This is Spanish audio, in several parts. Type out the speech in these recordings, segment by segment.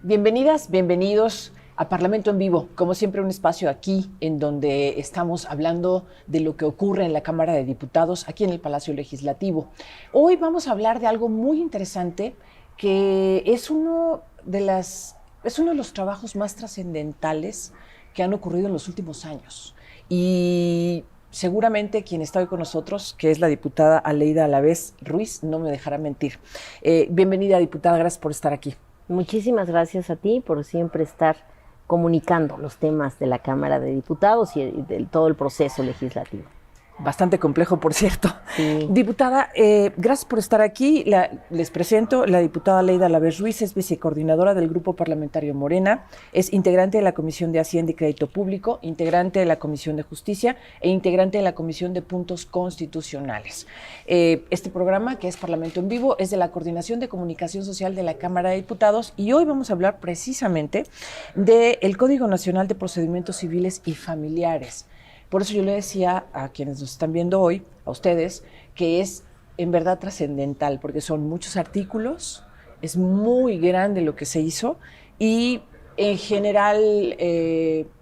Bienvenidas, bienvenidos a Parlamento en Vivo, como siempre un espacio aquí en donde estamos hablando de lo que ocurre en la Cámara de Diputados, aquí en el Palacio Legislativo. Hoy vamos a hablar de algo muy interesante que es uno de los trabajos más trascendentales que han ocurrido en los últimos años. Y seguramente quien está hoy con nosotros, que es la diputada Aleida Alavés Ruiz, no me dejará mentir. Bienvenida, diputada, gracias por estar aquí. Muchísimas gracias a ti por siempre estar comunicando los temas de la Cámara de Diputados y de todo el proceso legislativo. Bastante complejo, por cierto. Sí. Diputada, gracias por estar aquí. Les presento, la diputada Aleida Alavés Ruiz es vicecoordinadora del Grupo Parlamentario Morena, es integrante de la Comisión de Hacienda y Crédito Público, integrante de la Comisión de Justicia e integrante de la Comisión de Puntos Constitucionales. Este programa, que es Parlamento en Vivo, es de la Coordinación de Comunicación Social de la Cámara de Diputados y hoy vamos a hablar precisamente del Código Nacional de Procedimientos Civiles y Familiares. Por eso yo le decía a quienes nos están viendo hoy, a ustedes, que es en verdad trascendental, porque son muchos artículos, es muy grande lo que se hizo y en general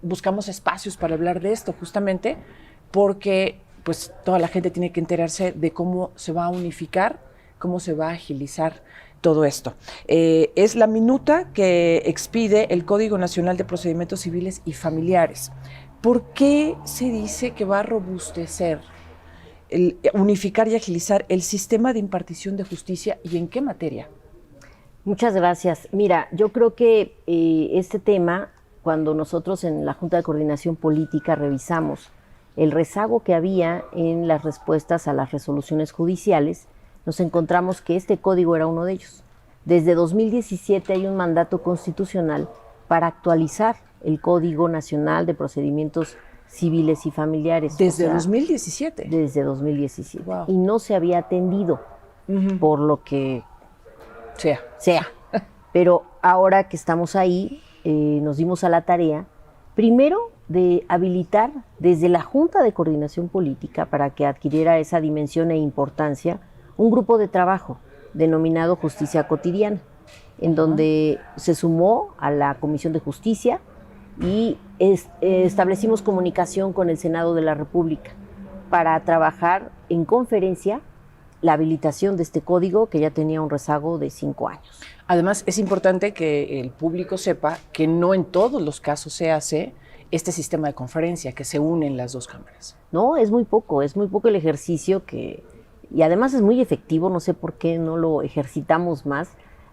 buscamos espacios para hablar de esto justamente porque pues toda la gente tiene que enterarse de cómo se va a unificar, cómo se va a agilizar todo esto. Es la minuta que expide el Código Nacional de Procedimientos Civiles y Familiares. ¿Por qué se dice que va a robustecer, unificar y agilizar el sistema de impartición de justicia y en qué materia? Muchas gracias. Mira, yo creo que este tema, cuando nosotros en la Junta de Coordinación Política revisamos el rezago que había en las respuestas a las resoluciones judiciales, nos encontramos que este código era uno de ellos. Desde 2017 hay un mandato constitucional para actualizar el Código Nacional de Procedimientos Civiles y Familiares. ¿Desde 2017? Desde 2017. Wow. Y no se había atendido por lo que sea. Pero ahora que estamos ahí, nos dimos a la tarea, primero, de habilitar desde la Junta de Coordinación Política, para que adquiriera esa dimensión e importancia, un grupo de trabajo denominado Justicia Cotidiana, en donde se sumó a la Comisión de Justicia y establecimos comunicación con el Senado de la República para trabajar en conferencia la habilitación de este código que ya tenía un rezago de 5 años. Además, es importante que el público sepa que no en todos los casos se hace este sistema de conferencia, que se unen las dos cámaras. No, es muy poco el ejercicio y además es muy efectivo, no sé por qué no lo ejercitamos más,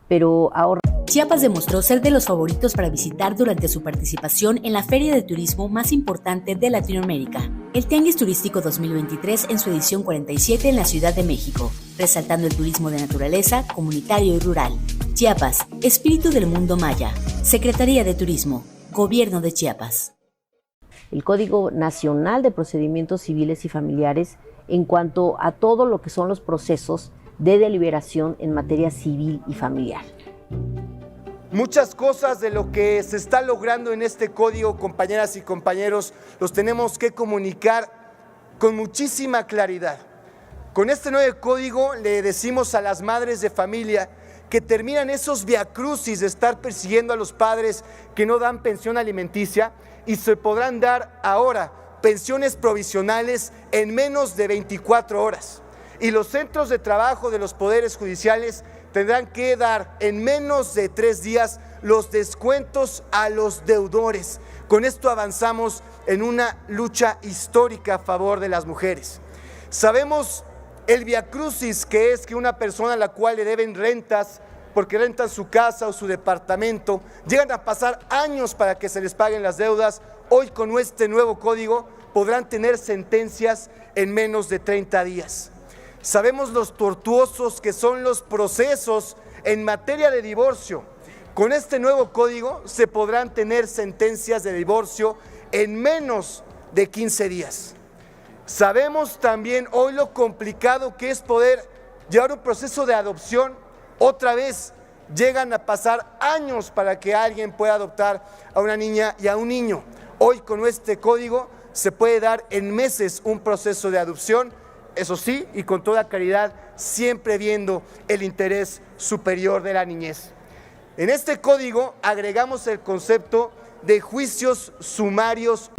pero ahora... Chiapas demostró ser de los favoritos para visitar durante su participación en la feria de turismo más importante de Latinoamérica, el Tianguis Turístico 2023 en su edición 47 en la Ciudad de México, resaltando el turismo de naturaleza, comunitario y rural. Chiapas, espíritu del mundo maya. Secretaría de Turismo, Gobierno de Chiapas. El Código Nacional de Procedimientos Civiles y Familiares en cuanto a todo lo que son los procesos de deliberación en materia civil y familiar. Muchas cosas de lo que se está logrando en este código, compañeras y compañeros, los tenemos que comunicar con muchísima claridad. Con este nuevo código le decimos a las madres de familia que terminan esos viacrucis de estar persiguiendo a los padres que no dan pensión alimenticia y se podrán dar ahora pensiones provisionales en menos de 24 horas. Y los centros de trabajo de los poderes judiciales tendrán que dar en menos de 3 días los descuentos a los deudores. Con esto avanzamos en una lucha histórica a favor de las mujeres. Sabemos el viacrucis que es que una persona a la cual le deben rentas, porque rentan su casa o su departamento, llegan a pasar años para que se les paguen las deudas. Hoy con este nuevo código podrán tener sentencias en menos de 30 días. Sabemos los tortuosos que son los procesos en materia de divorcio, Con este nuevo código se podrán tener sentencias de divorcio en menos de 15 días. Sabemos también hoy lo complicado que es poder llevar un proceso de adopción. Otra vez llegan a pasar años para que alguien pueda adoptar a una niña y a un niño. Hoy con este código se puede dar en meses un proceso de adopción, eso sí, y con toda claridad, siempre viendo el interés superior de la niñez. En este código agregamos el concepto de juicios sumarios.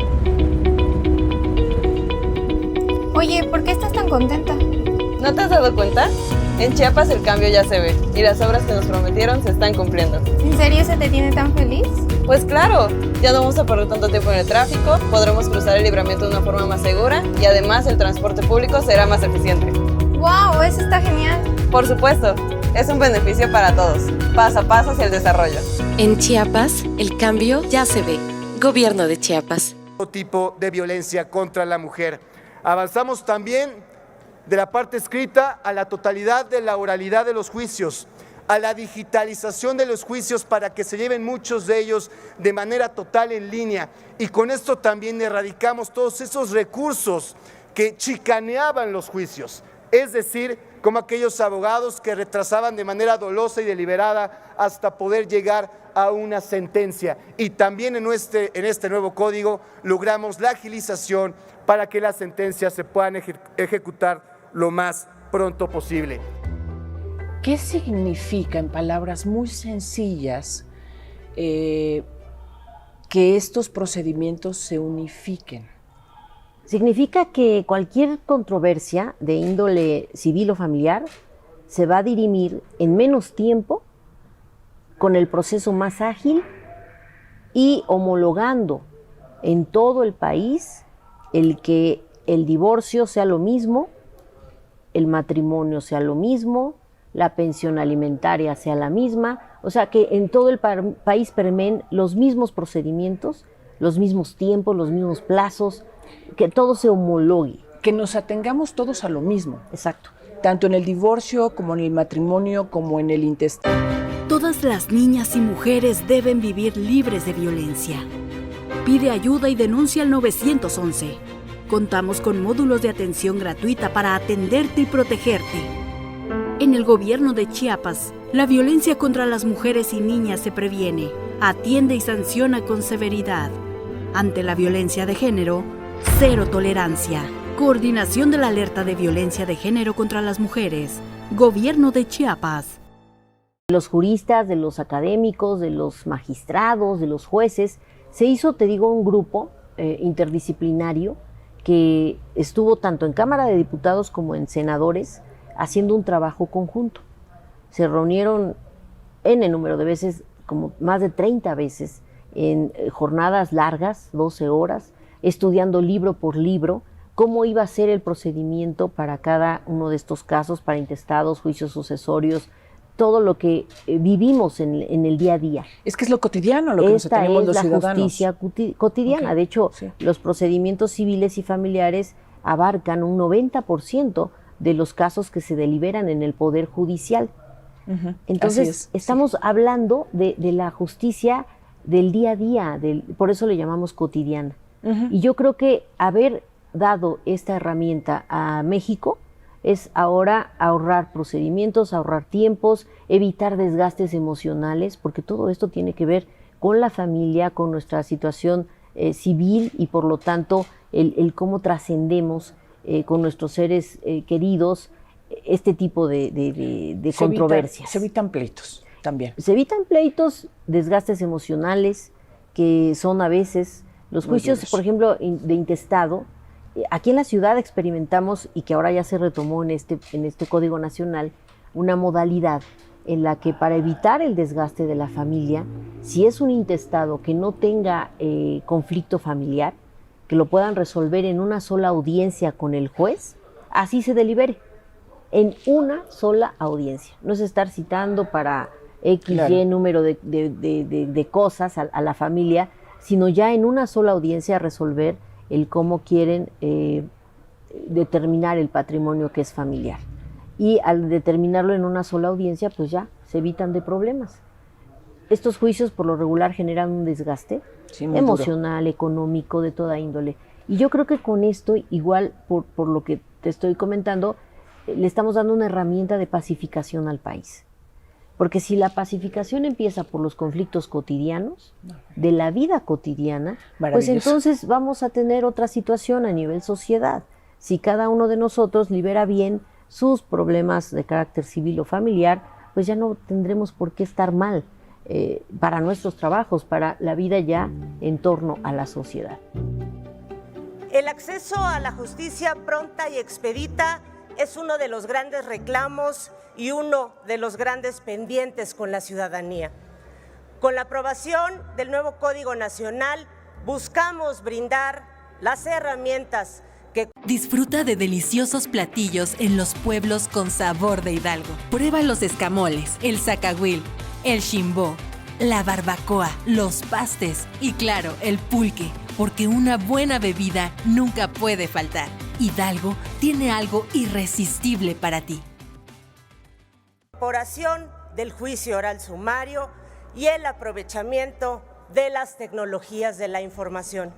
Oye, ¿por qué estás tan contenta? ¿No te has dado cuenta? En Chiapas el cambio ya se ve y las obras que nos prometieron se están cumpliendo. ¿En serio se te tiene tan feliz? Pues claro, ya no vamos a perder tanto tiempo en el tráfico, podremos cruzar el libramiento de una forma más segura y además el transporte público será más eficiente. ¡Wow! Eso está genial. Por supuesto, es un beneficio para todos, paso a paso hacia el desarrollo. En Chiapas, el cambio ya se ve. Gobierno de Chiapas. Todo tipo de violencia contra la mujer. Avanzamos también de la parte escrita a la totalidad de la oralidad de los juicios, a la digitalización de los juicios para que se lleven muchos de ellos de manera total en línea. Y con esto también erradicamos todos esos recursos que chicaneaban los juicios, es decir, como aquellos abogados que retrasaban de manera dolosa y deliberada hasta poder llegar a una sentencia. Y también en este nuevo código logramos la agilización para que las sentencias se puedan ejecutar lo más pronto posible. ¿Qué significa, en palabras muy sencillas, que estos procedimientos se unifiquen? Significa que cualquier controversia de índole civil o familiar se va a dirimir en menos tiempo, con el proceso más ágil y homologando en todo el país el que el divorcio sea lo mismo, el matrimonio sea lo mismo, la pensión alimentaria sea la misma, o sea que en todo el país permeen los mismos procedimientos, los mismos tiempos, los mismos plazos, que todo se homologue. Que nos atengamos todos a lo mismo. Exacto. Tanto en el divorcio, como en el matrimonio, como en el intestino. Todas las niñas y mujeres deben vivir libres de violencia. Pide ayuda y denuncia al 911. Contamos con módulos de atención gratuita para atenderte y protegerte. En el gobierno de Chiapas, la violencia contra las mujeres y niñas se previene, atiende y sanciona con severidad. Ante la violencia de género, cero tolerancia. Coordinación de la alerta de violencia de género contra las mujeres. Gobierno de Chiapas. De los juristas, de los académicos, de los magistrados, de los jueces, se hizo, te digo, un grupo interdisciplinario que estuvo tanto en Cámara de Diputados como en senadores haciendo un trabajo conjunto. Se reunieron N número de veces, como más de 30 veces, en jornadas largas, 12 horas, estudiando libro por libro, cómo iba a ser el procedimiento para cada uno de estos casos, para intestados, juicios sucesorios, todo lo que vivimos en el día a día. Es que es lo cotidiano, lo que nos atenemos los ciudadanos. Esta es la justicia cotidiana. Okay. De hecho, sí, los procedimientos civiles y familiares abarcan un 90% de los casos que se deliberan en el Poder Judicial. Entonces, estamos hablando de la justicia del día a día, por eso le llamamos cotidiana. Y yo creo que haber dado esta herramienta a México es ahora ahorrar procedimientos, ahorrar tiempos, evitar desgastes emocionales, porque todo esto tiene que ver con la familia, con nuestra situación civil y por lo tanto el cómo trascendemos con nuestros seres queridos este tipo de controversias. Se evitan pleitos también. Se evitan pleitos, desgastes emocionales, que son a veces los juicios, por ejemplo, de intestado. Aquí en la ciudad experimentamos, y que ahora ya se retomó en este Código Nacional, una modalidad en la que para evitar el desgaste de la familia, si es un intestado que no tenga conflicto familiar, que lo puedan resolver en una sola audiencia con el juez, así se delibere, en una sola audiencia. No es estar citando para X, claro, Y número de cosas a la familia, sino ya en una sola audiencia resolver el cómo quieren determinar el patrimonio que es familiar. Y al determinarlo en una sola audiencia, pues ya se evitan de problemas. estos juicios por lo regular generan un desgaste emocional, económico, de toda índole. Y yo creo que con esto, igual por lo que te estoy comentando, le estamos dando una herramienta de pacificación al país. Porque si la pacificación empieza por los conflictos cotidianos, de la vida cotidiana, pues entonces vamos a tener otra situación a nivel sociedad. Si cada uno de nosotros libera bien sus problemas de carácter civil o familiar, pues ya no tendremos por qué estar mal para nuestros trabajos, para la vida ya en torno a la sociedad. El acceso a la justicia pronta y expedita es uno de los grandes reclamos y uno de los grandes pendientes con la ciudadanía. Con la aprobación del nuevo Código Nacional, buscamos brindar las herramientas que... Disfruta de deliciosos platillos en los pueblos con sabor de Hidalgo. Prueba los escamoles, el zacahuil, el chimbó, la barbacoa, los pastes y claro, el pulque, porque una buena bebida nunca puede faltar. Hidalgo tiene algo irresistible para ti. Incorporación del juicio oral sumario y el aprovechamiento de las tecnologías de la información.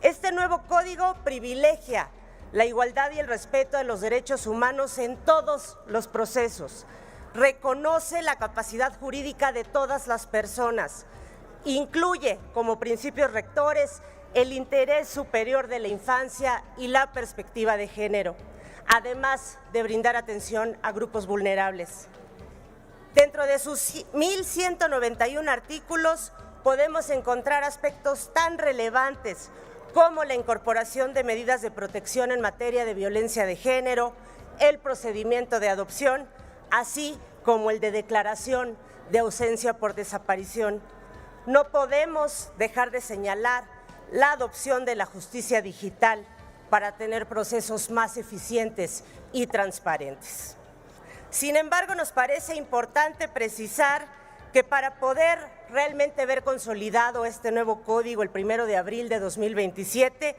Este nuevo código privilegia la igualdad y el respeto de los derechos humanos en todos los procesos, reconoce la capacidad jurídica de todas las personas, incluye como principios rectores el interés superior de la infancia y la perspectiva de género, además de brindar atención a grupos vulnerables. Dentro de sus 1,191 artículos podemos encontrar aspectos tan relevantes como la incorporación de medidas de protección en materia de violencia de género, el procedimiento de adopción, así como el de declaración de ausencia por desaparición. No podemos dejar de señalar la adopción de la justicia digital para tener procesos más eficientes y transparentes. Sin embargo, nos parece importante precisar que para poder realmente ver consolidado este nuevo código el 1 de abril de 2027,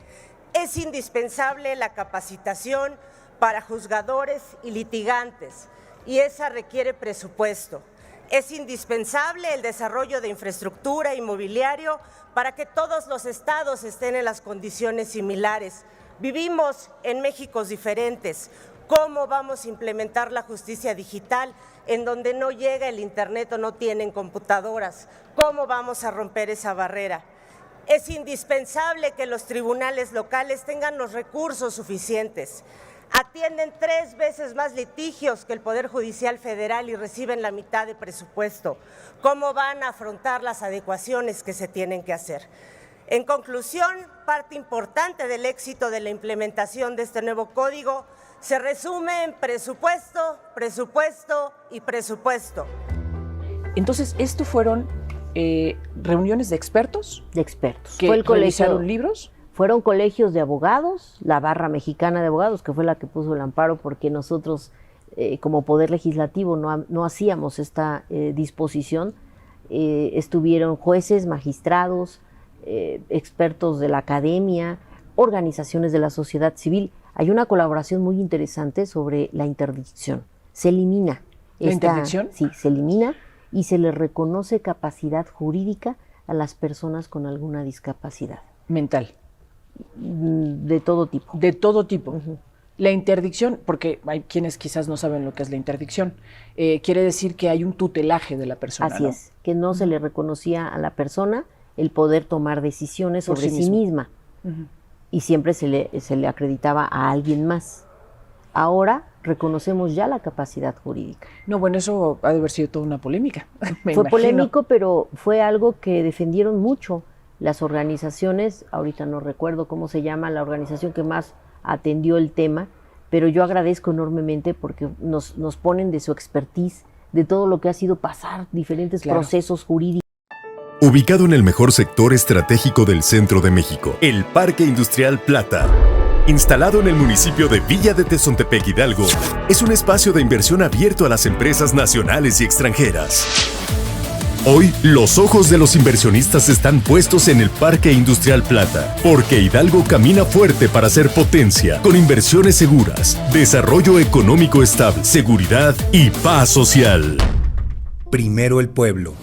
es indispensable la capacitación para juzgadores y litigantes, y esa requiere presupuesto. Es indispensable el desarrollo de infraestructura inmobiliario para que todos los estados estén en las condiciones similares. Vivimos en Méxicos diferentes. ¿Cómo vamos a implementar la justicia digital en donde no llega el internet o no tienen computadoras? ¿Cómo vamos a romper esa barrera? Es indispensable que los tribunales locales tengan los recursos suficientes. Atienden 3 veces más litigios que el Poder Judicial Federal y reciben la mitad de presupuesto. ¿Cómo van a afrontar las adecuaciones que se tienen que hacer? En conclusión, parte importante del éxito de la implementación de este nuevo código se resume en presupuesto, presupuesto y presupuesto. Entonces, ¿esto fueron reuniones de expertos? De expertos. ¿Que fue el realizaron libros? Fueron colegios de abogados, la Barra Mexicana de Abogados, que fue la que puso el amparo porque nosotros, como Poder Legislativo, no hacíamos esta disposición. Estuvieron jueces, magistrados, expertos de la academia, organizaciones de la sociedad civil. Hay una colaboración muy interesante sobre la interdicción. Se elimina. ¿La interdicción? Sí, se elimina y se le reconoce capacidad jurídica a las personas con alguna discapacidad. Mental. De todo tipo. De todo tipo. Uh-huh. La interdicción, porque hay quienes quizás no saben lo que es la interdicción, quiere decir que hay un tutelaje de la persona. Así ¿no? es, que no se le reconocía a la persona el poder tomar decisiones sobre sí misma. Uh-huh. Y siempre se le acreditaba a alguien más. Ahora reconocemos ya la capacidad jurídica. No, bueno, eso ha de haber sido toda una polémica. Fue polémico, pero fue algo que defendieron mucho las organizaciones. Ahorita no recuerdo cómo se llama la organización que más atendió el tema, pero yo agradezco enormemente porque nos ponen de su expertise, de todo lo que ha sido pasar diferentes procesos jurídicos. Ubicado en el mejor sector estratégico del centro de México, el Parque Industrial Plata, instalado en el municipio de Villa de Tezontepec, Hidalgo, es un espacio de inversión abierto a las empresas nacionales y extranjeras. Hoy, los ojos de los inversionistas están puestos en el Parque Industrial Plata, porque Hidalgo camina fuerte para ser potencia, con inversiones seguras, desarrollo económico estable, seguridad y paz social. Primero el pueblo.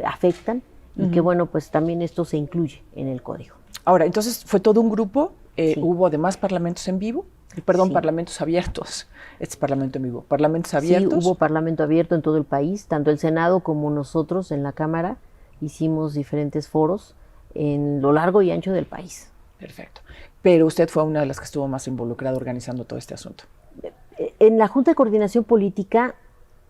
afectan y que bueno, pues también esto se incluye en el código. Ahora, entonces fue todo un grupo, Sí. hubo además parlamentos en vivo, perdón, Sí. parlamentos abiertos, este es parlamento en vivo, parlamentos abiertos. Sí, hubo parlamento abierto en todo el país, tanto el Senado como nosotros en la Cámara hicimos diferentes foros en lo largo y ancho del país. Perfecto. Pero usted fue una de las que estuvo más involucrada organizando todo este asunto. En la Junta de Coordinación Política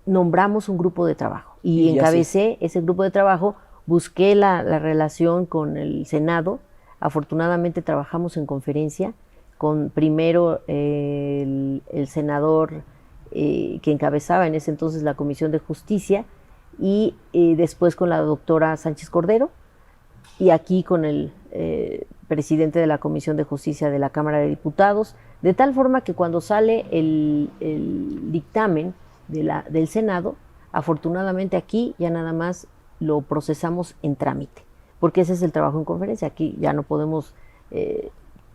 nombramos un grupo de trabajo y encabecé ese grupo de trabajo, busqué la relación con el Senado, afortunadamente trabajamos en conferencia con primero el senador que encabezaba en ese entonces la Comisión de Justicia y después con la doctora Sánchez Cordero y aquí con el presidente de la Comisión de Justicia de la Cámara de Diputados, de tal forma que cuando sale el dictamen del Senado, afortunadamente aquí ya nada más lo procesamos en trámite, porque ese es el trabajo en conferencia, aquí ya no podemos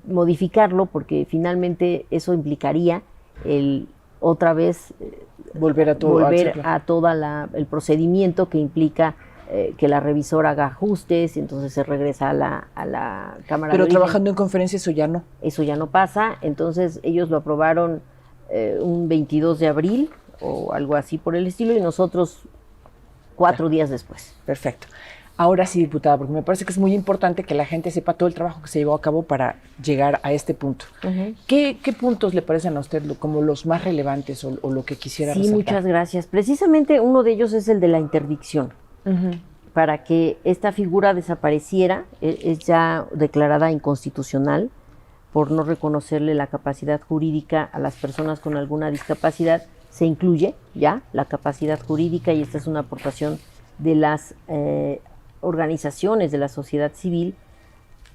modificarlo porque finalmente eso implicaría otra vez volver a todo el procedimiento que implica que la revisora haga ajustes y entonces se regresa a la Cámara de Pero Origen. trabajando en conferencia eso ya no. Eso ya no pasa, entonces ellos lo aprobaron un 22 de abril o algo así por el estilo y nosotros 4 días después. Perfecto. Ahora sí, diputada, porque me parece que es muy importante que la gente sepa todo el trabajo que se llevó a cabo para llegar a este punto. ¿Qué puntos le parecen a usted como los más relevantes o lo que quisiera resaltar? Sí, muchas gracias. Precisamente uno de ellos es el de la interdicción. Para que esta figura desapareciera, es ya declarada inconstitucional por no reconocerle la capacidad jurídica a las personas con alguna discapacidad. Se incluye ya la capacidad jurídica y esta es una aportación de las organizaciones de la sociedad civil.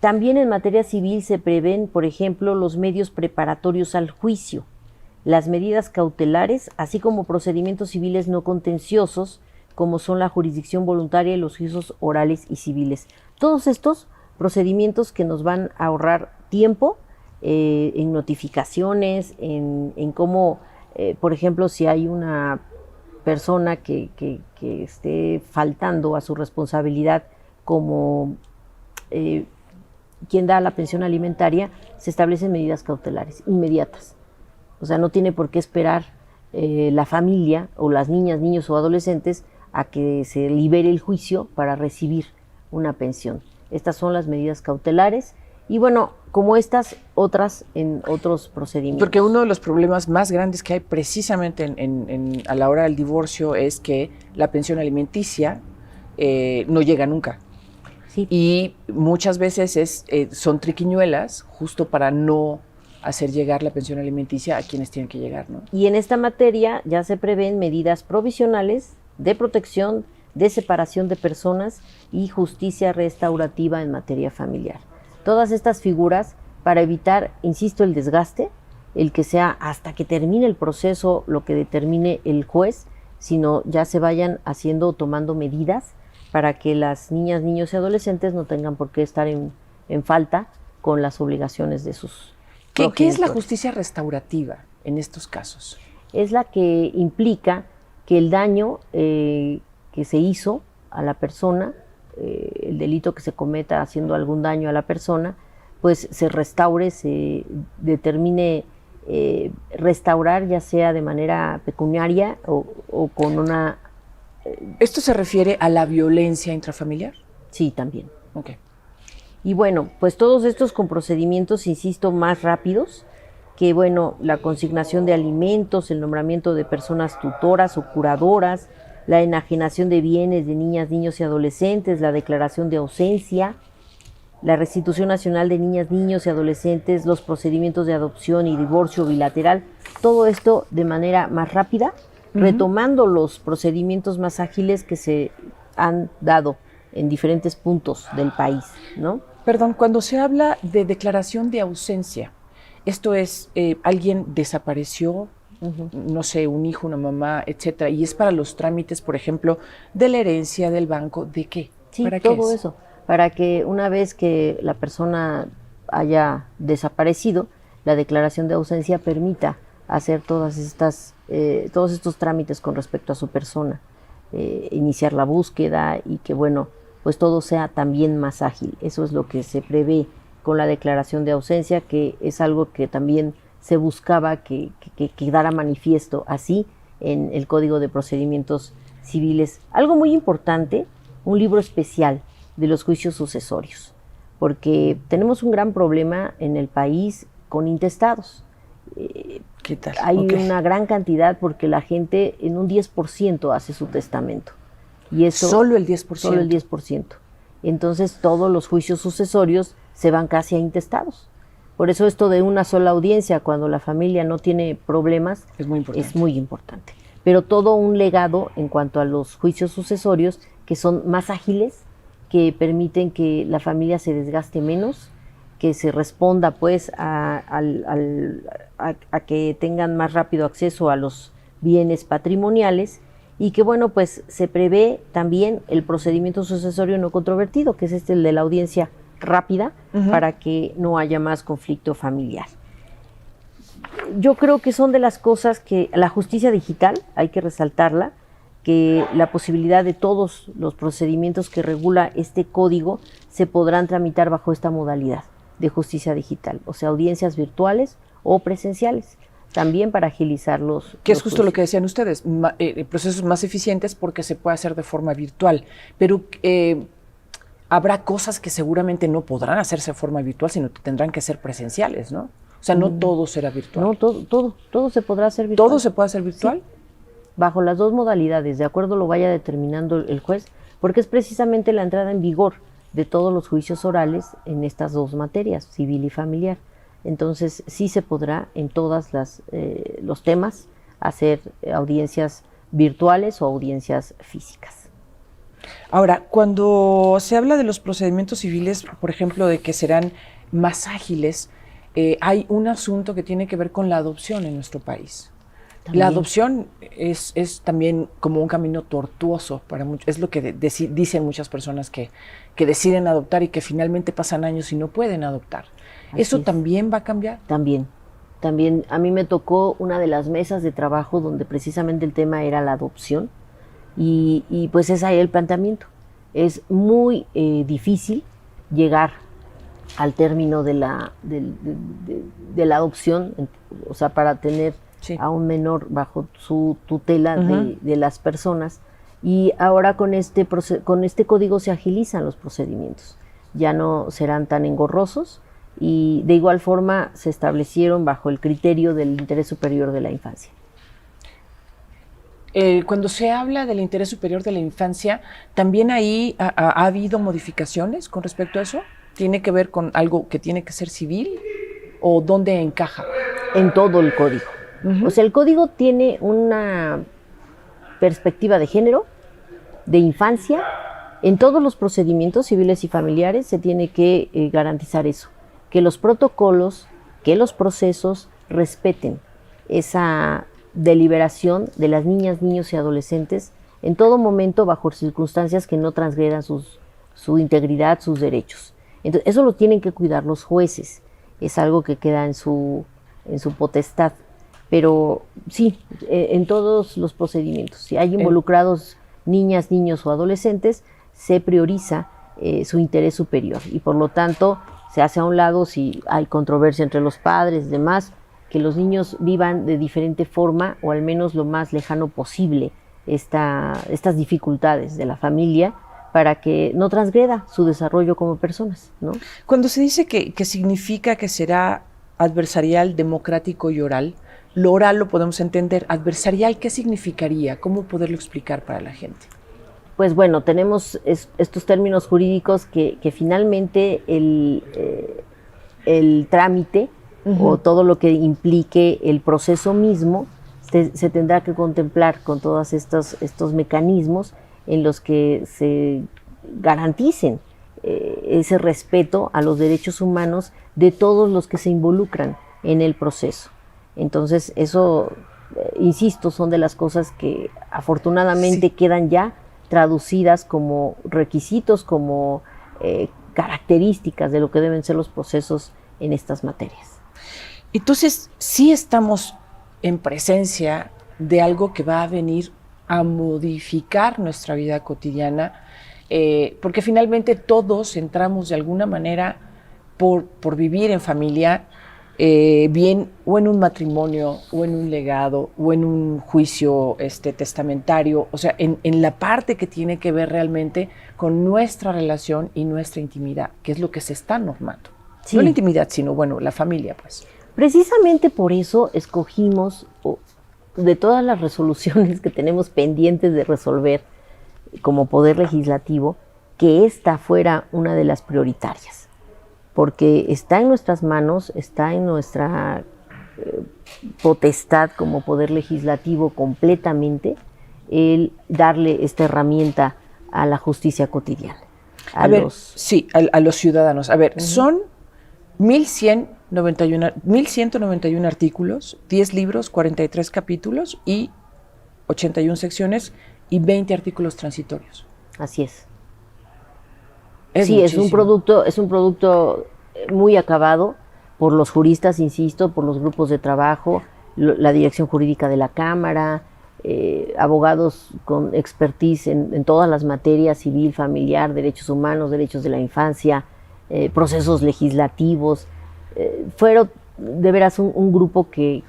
También en materia civil se prevén, por ejemplo, los medios preparatorios al juicio, las medidas cautelares, así como procedimientos civiles no contenciosos, como son la jurisdicción voluntaria y los juicios orales y civiles. Todos estos procedimientos que nos van a ahorrar tiempo en notificaciones, en cómo, por ejemplo, si hay una persona que esté faltando a su responsabilidad como quien da la pensión alimentaria, se establecen medidas cautelares inmediatas. O sea, no tiene por qué esperar la familia o las niñas, niños o adolescentes a que se libere el juicio para recibir una pensión. Estas son las medidas cautelares y bueno, como estas, otras en otros procedimientos. Porque uno de los problemas más grandes que hay precisamente a la hora del divorcio es que la pensión alimenticia no llega nunca. Sí. Y muchas veces son triquiñuelas justo para no hacer llegar la pensión alimenticia a quienes tienen que llegar, ¿no? Y en esta materia ya se prevén medidas provisionales de protección, de separación de personas y justicia restaurativa en materia familiar. Todas estas figuras para evitar, insisto, el desgaste, el que sea hasta que termine el proceso lo que determine el juez, sino ya se vayan haciendo o tomando medidas para que las niñas, niños y adolescentes no tengan por qué estar en falta con las obligaciones de sus progenitores. ¿Qué es la justicia restaurativa en estos casos? Es la que implica que el daño que se hizo a la persona, el delito que se cometa haciendo algún daño a la persona, pues se restaure, se determine restaurar, ya sea de manera pecuniaria o con una... ¿Esto se refiere a la violencia intrafamiliar? Sí, también. Okay. Y bueno, pues todos estos con procedimientos, insisto, más rápidos, que bueno, la consignación de alimentos, el nombramiento de personas tutoras o curadoras, la enajenación de bienes de niñas, niños y adolescentes, la declaración de ausencia, la restitución nacional de niñas, niños y adolescentes, los procedimientos de adopción y divorcio bilateral, todo esto de manera más rápida, retomando los procedimientos más ágiles que se han dado en diferentes puntos del país, ¿no? Perdón, cuando se habla de declaración de ausencia, esto es, alguien desapareció, no sé, un hijo, una mamá, etcétera, y es para los trámites, por ejemplo, de la herencia, del banco, ¿de qué? Sí, ¿Para todo qué es? eso, para que una vez que la persona haya desaparecido, la declaración de ausencia permita hacer todos estos trámites con respecto a su persona. iniciar la búsqueda y que, bueno, pues todo sea también más ágil. Eso es lo que se prevé con la declaración de ausencia, que es algo que también se buscaba que quedara manifiesto así en el Código de Procedimientos Civiles. Algo muy importante, un libro especial de los juicios sucesorios, porque tenemos un gran problema en el país con intestados. ¿Qué tal? Hay una gran cantidad porque la gente en un 10% hace su testamento. Y eso, ¿Solo el 10%? Solo el 10%. Entonces todos los juicios sucesorios se van casi a intestados. Por eso esto de una sola audiencia cuando la familia no tiene problemas es muy importante. Pero todo un legado en cuanto a los juicios sucesorios que son más ágiles, que permiten que la familia se desgaste menos, que se responda pues a que tengan más rápido acceso a los bienes patrimoniales y que, bueno, pues se prevé también el procedimiento sucesorio no controvertido, que es el de la audiencia rápida, para que no haya más conflicto familiar. Yo creo que son de las cosas que la justicia digital, hay que resaltarla, que la posibilidad de todos los procedimientos que regula este código se podrán tramitar bajo esta modalidad de justicia digital, o sea, audiencias virtuales o presenciales, también para agilizar los... Que es justo lo que decían ustedes, procesos más eficientes porque se puede hacer de forma virtual, pero habrá cosas que seguramente no podrán hacerse de forma virtual, sino que tendrán que ser presenciales, ¿no? O sea, no todo será virtual. No, todo se podrá hacer virtual. ¿Todo se puede hacer virtual? Sí. Bajo las dos modalidades, de acuerdo lo vaya determinando el juez, porque es precisamente la entrada en vigor de todos los juicios orales en estas dos materias, civil y familiar. Entonces, sí se podrá en todas los temas hacer audiencias virtuales o audiencias físicas. Ahora, cuando se habla de los procedimientos civiles, por ejemplo, de que serán más ágiles, hay un asunto que tiene que ver con la adopción en nuestro país. También. La adopción es también como un camino tortuoso para muchos. Es lo que dicen muchas personas que deciden adoptar y que finalmente pasan años y no pueden adoptar. ¿Eso también va a cambiar? También. A mí me tocó una de las mesas de trabajo donde precisamente el tema era la adopción y pues es ahí el planteamiento. Es muy difícil llegar al término de la adopción, o sea, para tener a un menor bajo su tutela de las personas. Y ahora con este código se agilizan los procedimientos, ya no serán tan engorrosos y de igual forma se establecieron bajo el criterio del interés superior de la infancia. Cuando se habla del interés superior de la infancia, ¿también ahí ha habido modificaciones con respecto a eso? ¿Tiene que ver con algo que tiene que ser civil o dónde encaja? En todo el código. O sea, el código tiene una perspectiva de género, de infancia. En todos los procedimientos civiles y familiares se tiene que garantizar eso, que los protocolos, que los procesos respeten esa deliberación de las niñas, niños y adolescentes en todo momento bajo circunstancias que no transgredan su integridad, sus derechos. Entonces, eso lo tienen que cuidar los jueces, es algo que queda en su potestad. Pero sí, en todos los procedimientos, si hay involucrados niñas, niños o adolescentes, se prioriza su interés superior y por lo tanto se hace a un lado si hay controversia entre los padres y demás, que los niños vivan de diferente forma o al menos lo más lejano posible estas dificultades de la familia para que no transgreda su desarrollo como personas, ¿no? Cuando se dice que significa que será adversarial, democrático y oral, lo oral lo podemos entender. Adversarial, ¿qué significaría? ¿Cómo poderlo explicar para la gente? Pues bueno, tenemos estos términos jurídicos que finalmente el trámite o todo lo que implique el proceso mismo se tendrá que contemplar con todos estos mecanismos en los que se garanticen ese respeto a los derechos humanos de todos los que se involucran en el proceso. Entonces eso, insisto, son de las cosas que afortunadamente quedan ya traducidas como requisitos, como características de lo que deben ser los procesos en estas materias. Entonces, sí estamos en presencia de algo que va a venir a modificar nuestra vida cotidiana, porque finalmente todos entramos de alguna manera por vivir en familia, bien o en un matrimonio, o en un legado, o en un juicio testamentario, o sea, en la parte que tiene que ver realmente con nuestra relación y nuestra intimidad, que es lo que se está normando. Sí. No la intimidad, sino, bueno, la familia, pues. Precisamente por eso escogimos, de todas las resoluciones que tenemos pendientes de resolver como Poder Legislativo, que esta fuera una de las prioritarias. Porque está en nuestras manos, está en nuestra potestad como Poder Legislativo completamente el darle esta herramienta a la justicia cotidiana. A los ciudadanos. A ver, son 1,191 artículos, 10 libros, 43 capítulos y 81 secciones y 20 artículos transitorios. Así es. Sí, es un producto muy acabado por los juristas, insisto, por los grupos de trabajo, la dirección jurídica de la Cámara, abogados con expertise en todas las materias, civil, familiar, derechos humanos, derechos de la infancia, procesos legislativos. Fueron de veras un grupo que,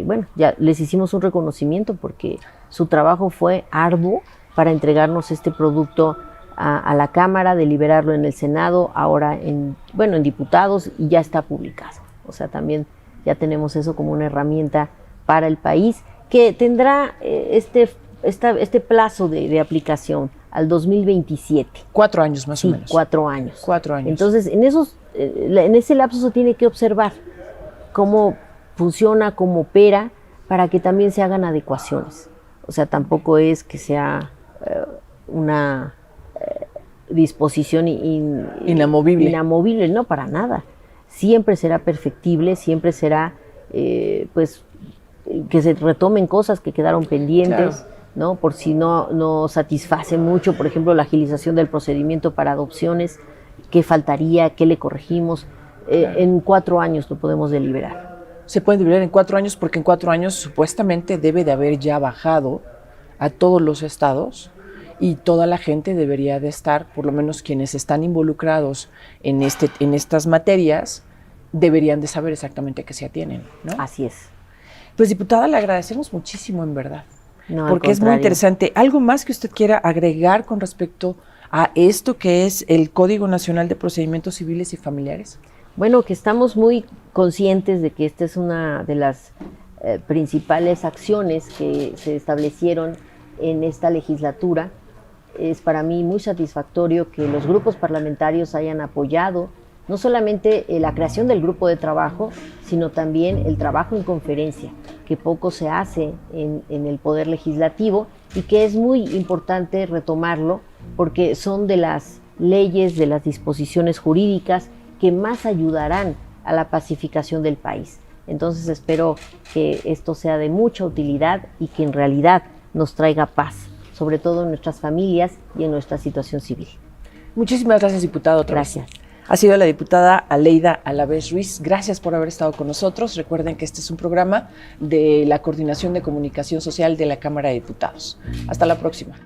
bueno, ya les hicimos un reconocimiento porque su trabajo fue arduo para entregarnos este producto a la Cámara, deliberarlo en el Senado, ahora en diputados, y ya está publicado. O sea, también ya tenemos eso como una herramienta para el país que tendrá este plazo de aplicación al 2027. 4 años más o menos. 4 años. 4 años. Entonces, en ese lapso se tiene que observar cómo funciona, cómo opera, para que también se hagan adecuaciones. O sea, tampoco es que sea una disposición inamovible, no, para nada. Siempre será perfectible, siempre será, pues, que se retomen cosas que quedaron pendientes, claro, ¿no? Por si no satisface mucho, por ejemplo, la agilización del procedimiento para adopciones, ¿qué faltaría? ¿Qué le corregimos? Claro. En 4 años lo podemos deliberar. Se puede deliberar en 4 años porque en 4 años supuestamente debe de haber ya bajado a todos los estados y toda la gente debería de estar, por lo menos quienes están involucrados en estas materias, deberían de saber exactamente a qué se atienen, ¿no? Así es. Pues, diputada, le agradecemos muchísimo, en verdad, no, porque es muy interesante. ¿Algo más que usted quiera agregar con respecto a esto que es el Código Nacional de Procedimientos Civiles y Familiares? Bueno, que estamos muy conscientes de que esta es una de las principales acciones que se establecieron en esta legislatura. Es para mí muy satisfactorio que los grupos parlamentarios hayan apoyado no solamente la creación del grupo de trabajo, sino también el trabajo en conferencia, que poco se hace en el Poder Legislativo y que es muy importante retomarlo porque son de las leyes, de las disposiciones jurídicas que más ayudarán a la pacificación del país. Entonces espero que esto sea de mucha utilidad y que en realidad nos traiga paz, sobre todo en nuestras familias y en nuestra situación civil. Muchísimas gracias, diputado. Gracias. Ha sido la diputada Aleida Alavés Ruiz. Gracias por haber estado con nosotros. Recuerden que este es un programa de la Coordinación de Comunicación Social de la Cámara de Diputados. Hasta la próxima.